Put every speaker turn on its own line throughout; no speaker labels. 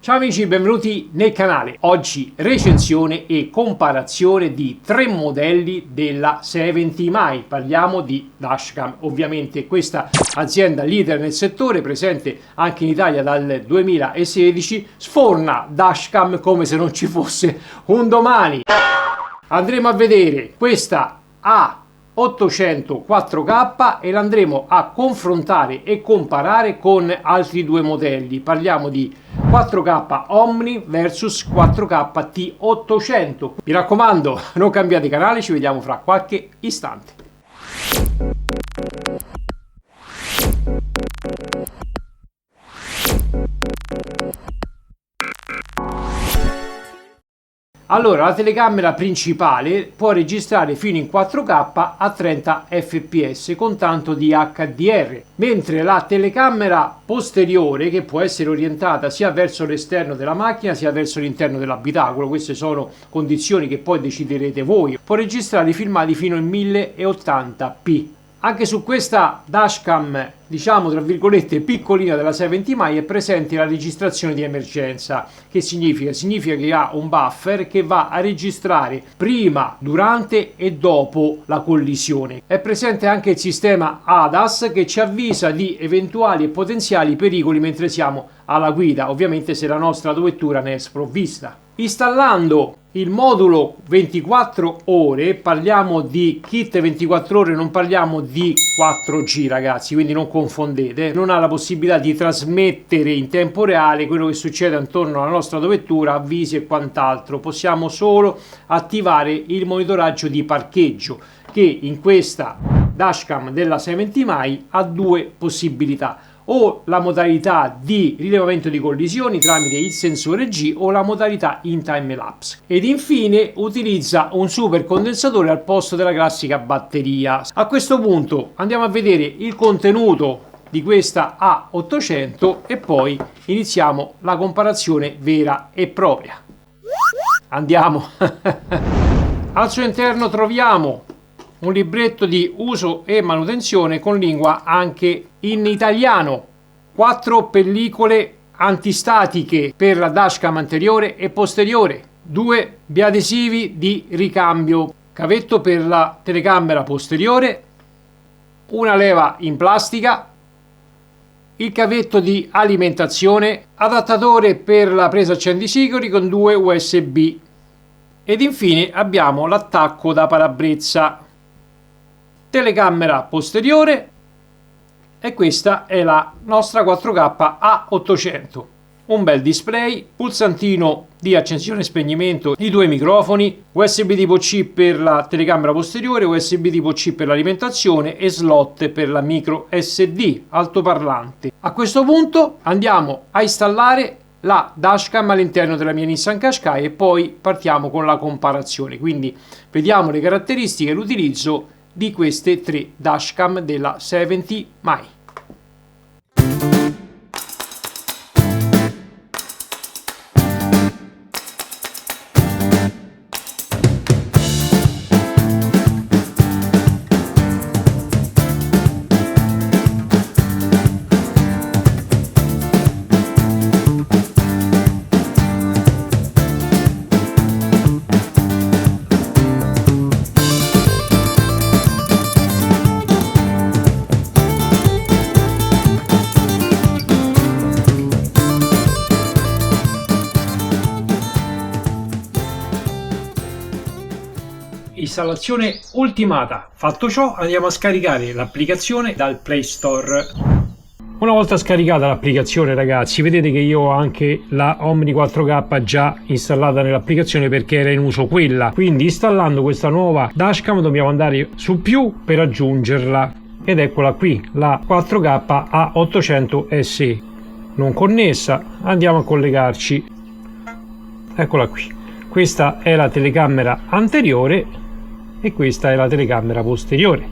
Ciao amici, benvenuti nel canale. Oggi recensione e comparazione di tre modelli della 70 mai. Parliamo di dashcam, ovviamente questa azienda leader nel settore, presente anche in Italia dal 2016, sforna dashcam come se non ci fosse un domani. Andremo a vedere questa A800 4K e l'andremo a confrontare e comparare con altri due modelli. Parliamo di 4K Omni versus 4K T800. Mi raccomando, non cambiate canale, ci vediamo fra qualche istante. Allora, la telecamera principale può registrare fino in 4K a 30 fps con tanto di HDR, mentre la telecamera posteriore, che può essere orientata sia verso l'esterno della macchina sia verso l'interno dell'abitacolo, queste sono condizioni che poi deciderete voi, può registrare i filmati fino in 1080p. Anche su questa dashcam, diciamo tra virgolette piccolina della 70 mai, è presente la registrazione di emergenza. Che significa? Significa che ha un buffer che va a registrare prima, durante e dopo la collisione. È presente anche il sistema ADAS che ci avvisa di eventuali e potenziali pericoli mentre siamo alla guida, ovviamente se la nostra vettura ne è sprovvista. Installando il modulo 24 ore, parliamo di kit 24 ore, non parliamo di 4G ragazzi, quindi non confondete, non ha la possibilità di trasmettere in tempo reale quello che succede attorno alla nostra vettura, avvisi e quant'altro. Possiamo solo attivare il monitoraggio di parcheggio che in questa dashcam della 70 mai ha due possibilità: o la modalità di rilevamento di collisioni tramite il sensore G o la modalità in time lapse, ed infine utilizza un super condensatore al posto della classica batteria. A questo punto andiamo a vedere il contenuto di questa A800 e poi iniziamo la comparazione vera e propria. Andiamo. Al suo interno troviamo un libretto di uso e manutenzione con lingua anche in italiano, 4 pellicole antistatiche per la dashcam anteriore e posteriore, 2 biadesivi di ricambio, cavetto per la telecamera posteriore, una leva in plastica, il cavetto di alimentazione, adattatore per la presa accendiciclori con 2 USB ed infine abbiamo l'attacco da parabrezza. Telecamera posteriore, e questa è la nostra 4K A800. Un bel display, pulsantino di accensione e spegnimento, i 2 microfoni, USB tipo C per la telecamera posteriore, USB tipo C per l'alimentazione e slot per la micro SD, altoparlante. A questo punto andiamo a installare la dashcam all'interno della mia Nissan Qashqai e poi partiamo con la comparazione. Quindi vediamo le caratteristiche e l'utilizzo di queste tre dashcam della 70 mai. Installazione ultimata. Fatto ciò, andiamo a scaricare l'applicazione dal Play Store. Una volta scaricata l'applicazione ragazzi, vedete che io ho anche la Omni 4K già installata nell'applicazione perché era in uso quella, quindi installando questa nuova dashcam dobbiamo andare su più per aggiungerla, ed eccola qui, la 4K A800 SE non connessa. Andiamo a collegarci, eccola qui. Questa è la telecamera anteriore e questa è la telecamera posteriore.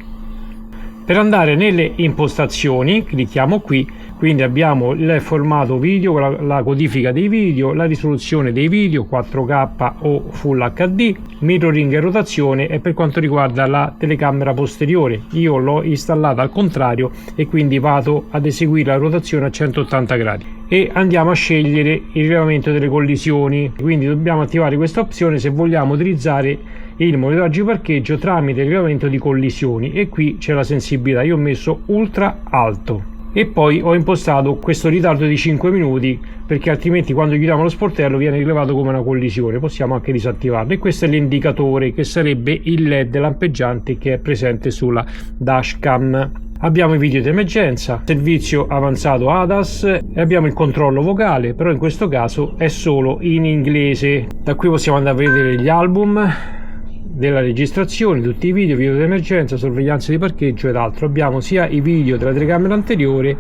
Per andare nelle impostazioni clicchiamo qui, Quindi abbiamo il formato video, la codifica dei video, la risoluzione dei video 4K o Full HD, mirroring e rotazione. E per quanto riguarda la telecamera posteriore, io l'ho installata al contrario e quindi vado ad eseguire la rotazione a 180 gradi. E andiamo a scegliere il rilevamento delle collisioni, quindi dobbiamo attivare questa opzione se vogliamo utilizzare il monitoraggio di parcheggio tramite il rilevamento di collisioni. E qui c'è la sensibilità, io ho messo ultra alto. E poi ho impostato questo ritardo di 5 minuti perché altrimenti quando chiudiamo lo sportello viene rilevato come una collisione. Possiamo anche disattivarlo. E questo è l'indicatore, che sarebbe il LED lampeggiante che è presente sulla dashcam. Abbiamo i video di emergenza, servizio avanzato ADAS e abbiamo il controllo vocale, però in questo caso è solo in inglese. Da qui possiamo andare a vedere gli album della registrazione, tutti i video di emergenza, sorveglianza di parcheggio ed altro. Abbiamo sia i video della telecamera anteriore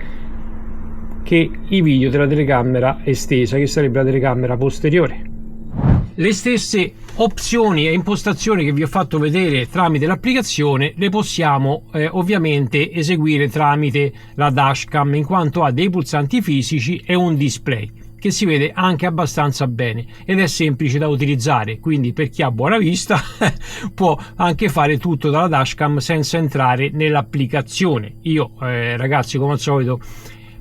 che i video della telecamera estesa, che sarebbe la telecamera posteriore. Le stesse opzioni e impostazioni che vi ho fatto vedere tramite l'applicazione le possiamo ovviamente eseguire tramite la dashcam, in quanto ha dei pulsanti fisici e un display che si vede anche abbastanza bene ed è semplice da utilizzare, quindi per chi ha buona vista può anche fare tutto dalla dashcam senza entrare nell'applicazione. Io ragazzi, come al solito,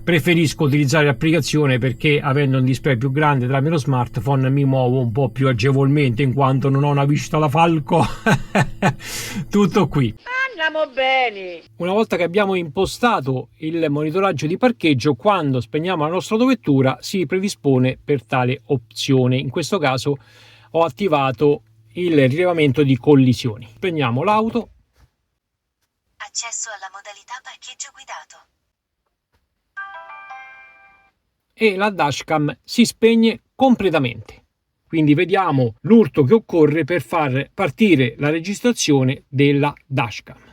preferisco utilizzare l'applicazione perché avendo un display più grande tramite lo smartphone mi muovo un po' più agevolmente, in quanto non ho una vista da falco. Tutto qui. Andiamo bene. Una volta che abbiamo impostato il monitoraggio di parcheggio, quando spegniamo la nostra autovettura si predispone per tale opzione. In questo caso ho attivato il rilevamento di collisioni. Spegniamo l'auto.
Accesso alla modalità parcheggio guidato.
E la dashcam si spegne completamente. Quindi vediamo l'urto che occorre per far partire la registrazione della dashcam.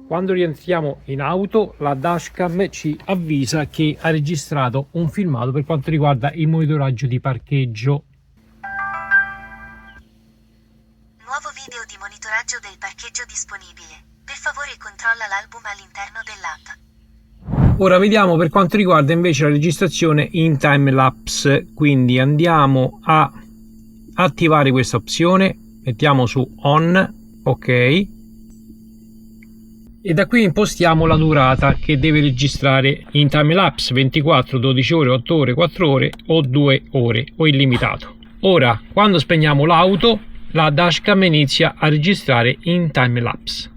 Quando rientriamo in auto, la dashcam ci avvisa che ha registrato un filmato per quanto riguarda il monitoraggio di parcheggio.
Nuovo video di monitoraggio del parcheggio disponibile. Per favore controlla l'album all'interno dell'app.
Ora vediamo per quanto riguarda invece la registrazione in time lapse, quindi andiamo a attivare questa opzione, mettiamo su on, ok. E da qui impostiamo la durata che deve registrare in timelapse: 24, 12 ore, 8 ore, 4 ore o 2 ore o illimitato. Ora, quando spegniamo l'auto, la dashcam inizia a registrare in timelapse.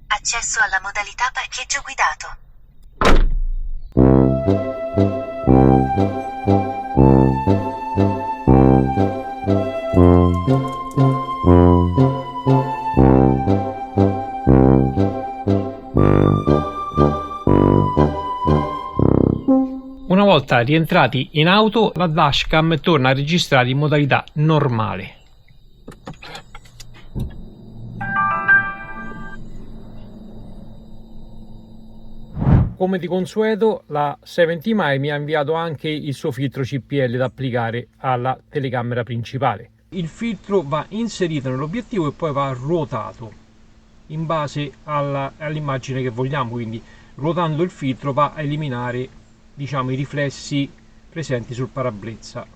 Accesso alla modalità parcheggio guidato.
Una volta rientrati in auto, la dashcam torna a registrare in modalità normale. Come di consueto, la 70mai mi ha inviato anche il suo filtro CPL da applicare alla telecamera principale. Il filtro va inserito nell'obiettivo e poi va ruotato in base all'immagine che vogliamo, quindi ruotando il filtro va a eliminare, diciamo, i riflessi presenti sul parabrezza.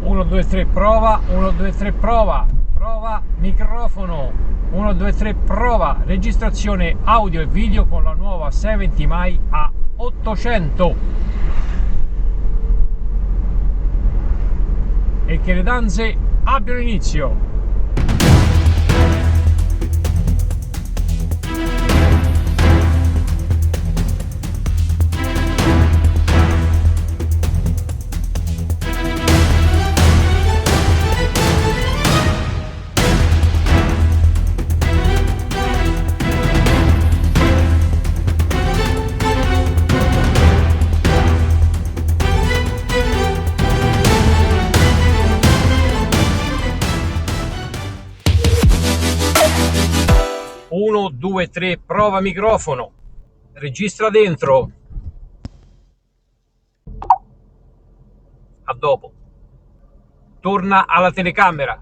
1 2 3 prova, 1 2 3 prova, prova microfono, 1 2 3 prova registrazione audio e video con la nuova 70mai a 800. E che le danze abbiano inizio. 1, 2, 3, prova microfono. Registra dentro. A dopo. Torna alla telecamera.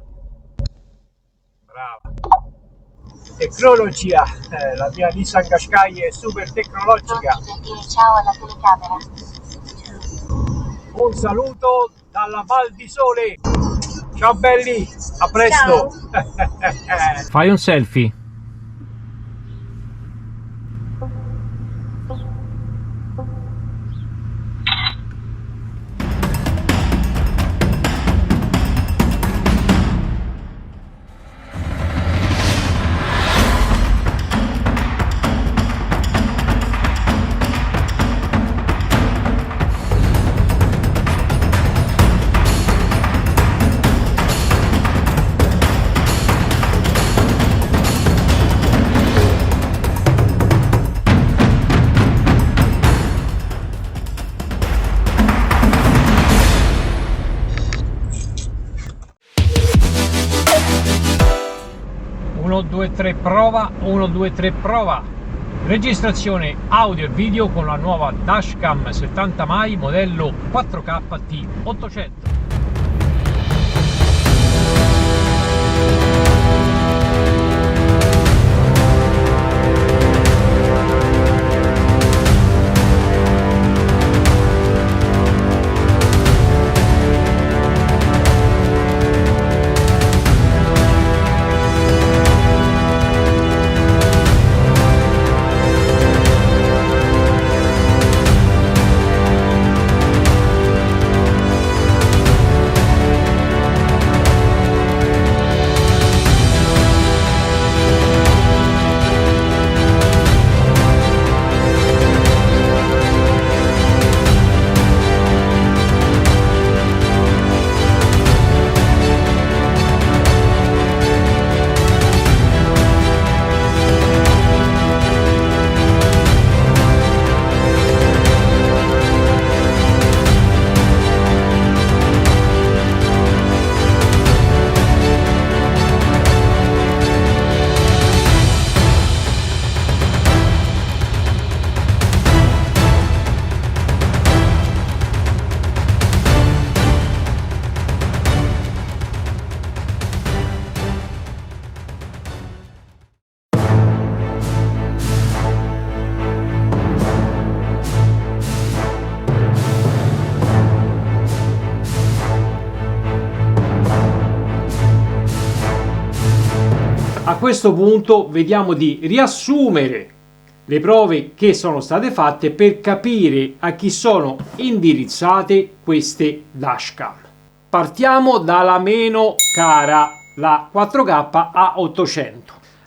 Brava. Tecnologia, la mia Nissan Qashqai è super tecnologica.
Ciao alla telecamera.
Un saluto dalla Val di Sole. Ciao belli, a presto. Fai un selfie. Uno, due, tre, prova. 1, 2, 3, prova. Registrazione audio e video con la nuova Dashcam 70 mai modello 4K T800. A questo punto vediamo di riassumere le prove che sono state fatte per capire a chi sono indirizzate queste dashcam. Partiamo dalla meno cara, la 4K A800.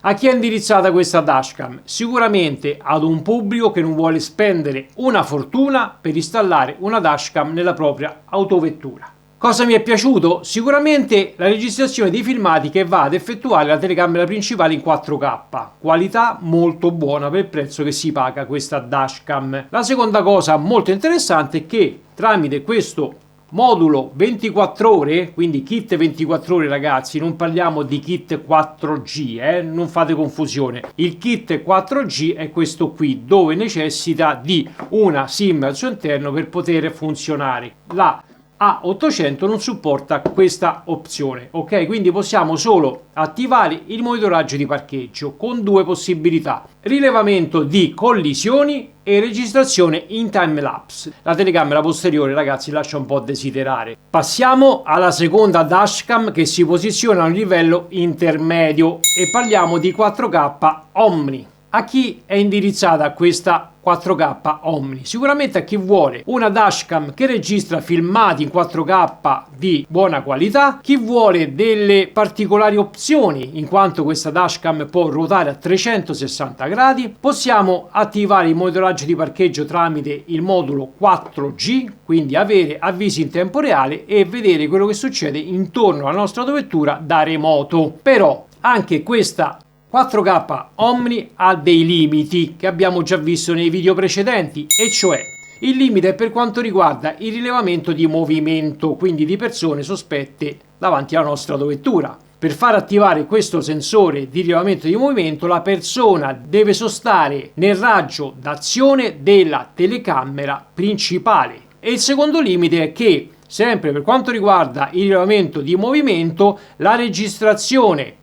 A chi è indirizzata questa dashcam? Sicuramente ad un pubblico che non vuole spendere una fortuna per installare una dashcam nella propria autovettura. Cosa mi è piaciuto? Sicuramente la registrazione dei filmati che va ad effettuare la telecamera principale in 4K, qualità molto buona per il prezzo che si paga questa dashcam. La seconda cosa molto interessante è che tramite questo modulo 24 ore, quindi kit 24 ore ragazzi, non parliamo di kit 4G, non fate confusione. Il kit 4G è questo qui, dove necessita di una SIM al suo interno per poter funzionare. La A800 non supporta questa opzione, ok? Quindi possiamo solo attivare il monitoraggio di parcheggio con due possibilità: rilevamento di collisioni e registrazione in time lapse. La telecamera posteriore ragazzi lascia un po' desiderare. Passiamo alla seconda dashcam che si posiziona a un livello intermedio e parliamo di 4K Omni. A chi è indirizzata questa 4K Omni? Sicuramente a chi vuole una dashcam che registra filmati in 4K di buona qualità, chi vuole delle particolari opzioni in quanto questa dashcam può ruotare a 360 gradi. Possiamo attivare il monitoraggio di parcheggio tramite il modulo 4G, quindi avere avvisi in tempo reale e vedere quello che succede intorno alla nostra autovettura da remoto. Però anche questa 4K Omni ha dei limiti che abbiamo già visto nei video precedenti, e cioè il limite per quanto riguarda il rilevamento di movimento, quindi di persone sospette davanti alla nostra autovettura. Per far attivare questo sensore di rilevamento di movimento, la persona deve sostare nel raggio d'azione della telecamera principale. E il secondo limite è che, sempre per quanto riguarda il rilevamento di movimento, la registrazione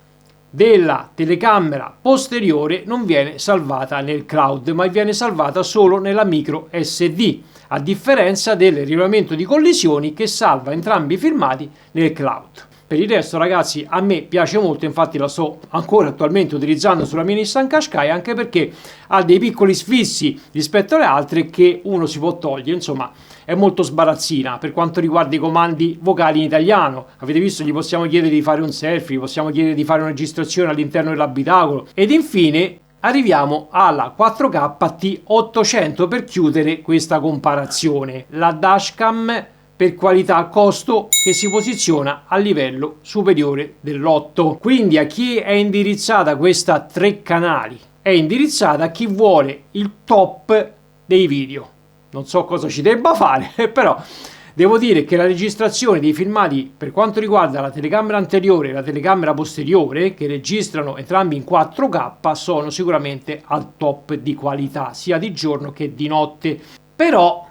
della telecamera posteriore non viene salvata nel cloud, ma viene salvata solo nella micro SD, a differenza del rilevamento di collisioni che salva entrambi i filmati nel cloud. Per il resto, ragazzi, a me piace molto, infatti la sto ancora attualmente utilizzando sulla mia Nissan Qashqai, anche perché ha dei piccoli sfissi rispetto alle altre che uno si può togliere. Insomma, è molto sbarazzina per quanto riguarda i comandi vocali in italiano. Avete visto, gli possiamo chiedere di fare un selfie, gli possiamo chiedere di fare una registrazione all'interno dell'abitacolo. Ed infine arriviamo alla 4K T800 per chiudere questa comparazione. La dashcam per qualità-costo che si posiziona a livello superiore dell'8. Quindi a chi è indirizzata questa 3 canali? È indirizzata a chi vuole il top dei video. Non so cosa ci debba fare, però devo dire che la registrazione dei filmati per quanto riguarda la telecamera anteriore e la telecamera posteriore, che registrano entrambi in 4K, sono sicuramente al top di qualità, sia di giorno che di notte. Però,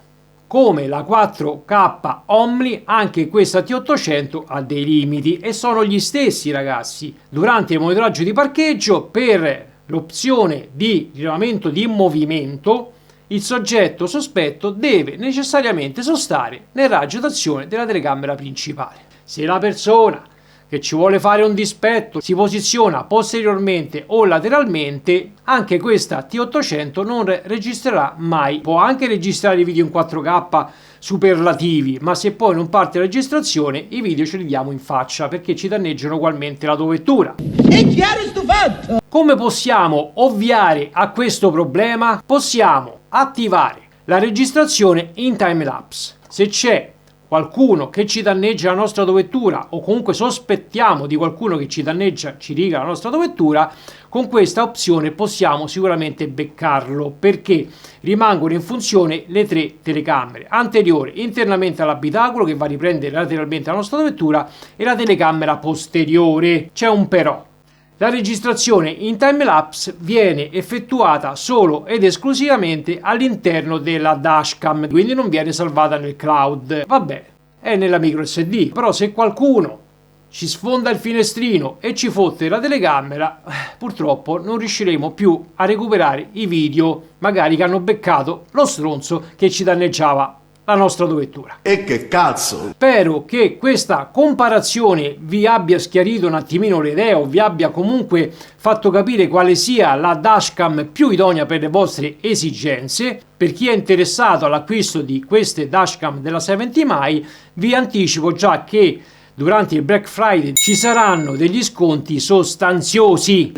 come la 4K Omni, anche questa T800 ha dei limiti e sono gli stessi, ragazzi. Durante il monitoraggio di parcheggio, per l'opzione di rilevamento di movimento, il soggetto sospetto deve necessariamente sostare nel raggio d'azione della telecamera principale. Se la persona che ci vuole fare un dispetto si posiziona posteriormente o lateralmente, anche questa T800 non registrerà mai. Può anche registrare i video in 4K superlativi, ma se poi non parte la registrazione, i video ce li diamo in faccia perché ci danneggiano ugualmente l'autovettura. È chiaro sto fatto! Come possiamo ovviare a questo problema? Possiamo attivare la registrazione in timelapse. Se c'è qualcuno che ci danneggia la nostra autovettura, o comunque sospettiamo di qualcuno che ci danneggia, ci riga la nostra autovettura, con questa opzione possiamo sicuramente beccarlo, perché rimangono in funzione le 3 telecamere anteriore internamente all'abitacolo, che va a riprendere lateralmente la nostra autovettura, e la telecamera posteriore. C'è un però: la registrazione in timelapse viene effettuata solo ed esclusivamente all'interno della dashcam, quindi non viene salvata nel cloud. Vabbè, è nella micro SD, però se qualcuno ci sfonda il finestrino e ci fotte la telecamera, purtroppo non riusciremo più a recuperare i video magari che hanno beccato lo stronzo che ci danneggiava la nostra autovettura.
E che cazzo!
Spero che questa comparazione vi abbia schiarito un attimino le idee, o vi abbia comunque fatto capire quale sia la dashcam più idonea per le vostre esigenze. Per chi è interessato all'acquisto di queste dashcam della 70mai, vi anticipo già che durante il Black Friday ci saranno degli sconti sostanziosi.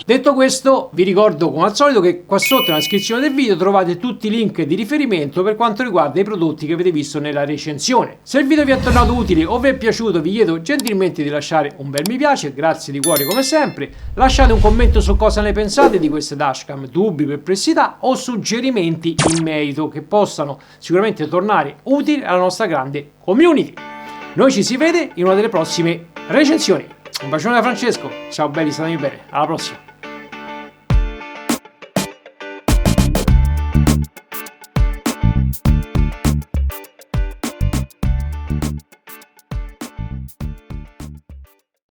Detto questo, vi ricordo come al solito che qua sotto nella descrizione del video trovate tutti i link di riferimento per quanto riguarda i prodotti che avete visto nella recensione. Se il video vi è tornato utile o vi è piaciuto, vi chiedo gentilmente di lasciare un bel mi piace, grazie di cuore come sempre. Lasciate un commento su cosa ne pensate di queste dashcam, dubbi, perplessità o suggerimenti in merito che possano sicuramente tornare utili alla nostra grande community. Noi ci si vede in una delle prossime recensioni. Un bacione da Francesco, ciao belli, statemi bene, alla prossima.